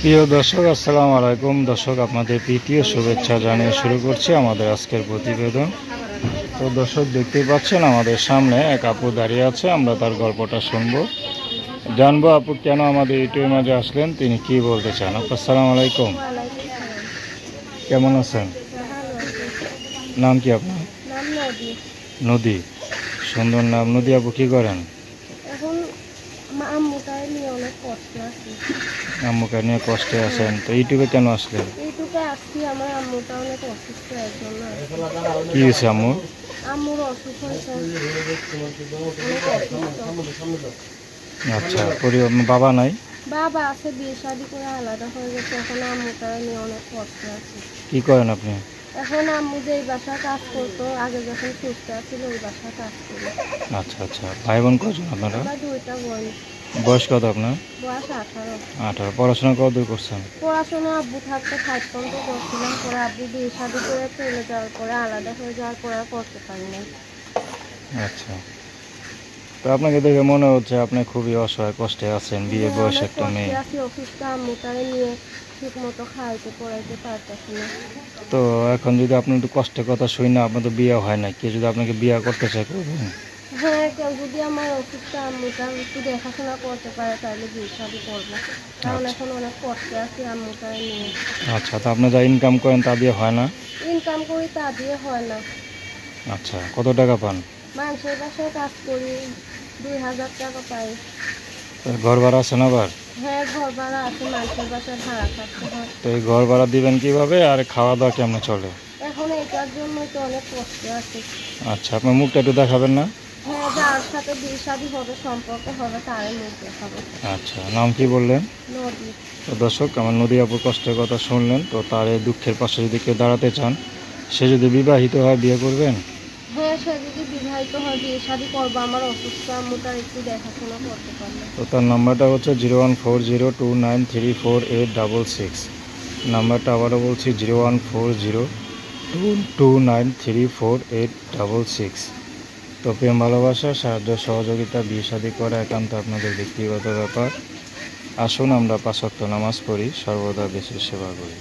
প্রিয় দর্শক, আসসালামু আলাইকুম। দর্শক, আপনাদের প্রীতীয় শুভেচ্ছা জানিয়ে শুরু করছি আমাদের আজকের প্রতিবেদন। তো দর্শক, দেখতেই পাচ্ছেন আমাদের সামনে এক আপু দাঁড়িয়ে আছে। আমরা তার গল্পটা শুনবো, জানবো আপু কেন আমাদের ইউটিউবের মাঝে আসলেন, তিনি কি বলতে চান। আপু আসসালামু আলাইকুম, ওয়ালাইকুম সালাম। কেমন আছেন? ভালো আছি। নাম কি আপনার? নাম নদী। নদী, সুন্দর নাম। নদী আপু কি করেন? এখন আম্মুটাই নিয়ে অনেক কষ্ট আছে। আম্মুকে নিয়ে কষ্টে আছেন, তো ইউটিউবে কেন আসলেন? এইটুকু আসছি, আমার আম্মুটা অনেক অসুস্থ একজন। কি হয়েছে আম্মু? আম্মুর অসুখ হয়েছে, অনেক অসুস্থ। আচ্ছা, বাবা নাই? বাবা আছে, বিয়ে শাদি করে আলাদা হয়ে গেছে। এখন আম্মুটা নিয়ে অনেক কষ্ট আছে। কি করেন আপনি? এখন আম্মু যেই বাসায় কাজ করতো আগে, যখন সুস্থ ছিল ওই বাসায় কাজ করি। আচ্ছা আচ্ছা, ভাই বোন কজন আপনারা? আমরা দুইটা বোন। বয়স কত আপনার? বয়স 18। 18। পড়াশোনা কতদূর করছেন? পড়াশোনা আব্বু থাকতে 5 পর্যন্ত করছিলাম। পরে আব্বু বিয়ে শাদি করে চলে যাওয়ার পরে, আলাদা হয়ে যাওয়ার পরে আর করতে পারি না। আচ্ছা, তো আপনাকে দেখে মনে হচ্ছে আপনি খুবই অসহায়, কষ্টে আছেন। বিয়ে বয়স অনেক একটা কষ্টে মেয়ে। আছি, অসুস্থ আম্মুটারে নিয়ে ঠিক মতো খাইতে পড়াইতে পারতেছি না। তো এখন যদি আপনি একটু কষ্টের কথা শুনি না, আপনার তো বিয়ে হয় না, কেউ যদি আপনাকে বিয়ে করতে চায় করবেন? হ্যাঁ, কেউ যদি আমার অসুস্থ আম্মুটা একটু দেখাশোনা করতে পারে তাহলে বিয়ে শাদি করবো। কারণ আচ্ছা এখন অনেক কষ্টে আছি আম্মুটারে নিয়ে। আচ্ছা, তো আপনি যা ইনকাম করেন তা দিয়ে হয় না? ইনকাম করি, তা দিয়ে হয় না। আচ্ছা, কত টাকা পান? মানুষের বাসায় কাজ করি, 2000 টাকা পাই। তো ঘর ভাড়া আছেন আবার? হ্যাঁ, ঘর ভাড়া আছে, মানুষের বাসায় ভাড়া থাকতে হয়। তো এই ঘর ভাড়া দিবেন কিভাবে, আর খাওয়া দাওয়া কেমন চলে? এখন এটার জন্য তো অনেক কষ্টে আছে। আচ্ছা, আপনার মুখটা একটু দেখাবেন না? হ্যাঁ, যার সাথে বিয়ে শাদী হবে, সম্পর্ক হবে, তারই মুখ দেখাবো। আচ্ছা, নাম কি বললেন? নদী। তো দর্শক, আমার নদী আপুর কষ্টের কথা শুনলেন। তো তার এই দুঃখের পাশে যদি কেউ দাঁড়াতে চান, সে যদি বিবাহিত হয়, বিয়ে করবেন? হ্যাঁ, সে যদি বিবাহিত হয় বিয়ে শাদী করবো, আমার অসুস্থ আম্মুটার একটু দেখাশোনা করতে পারলে। তো তার নাম্বারটা হচ্ছে 01402934866। নাম্বারটা আবারও বলছি, 01402934866। তো প্রেম, ভালোবাসা, সাহায্য, সহযোগিতা, বিয়ে শাদী করা একান্ত আপনাদের ব্যক্তিগত ব্যাপার। আসুন আমরা 5 ওয়াক্ত নামাজ পড়ি, সর্বদা দেশের সেবা করি।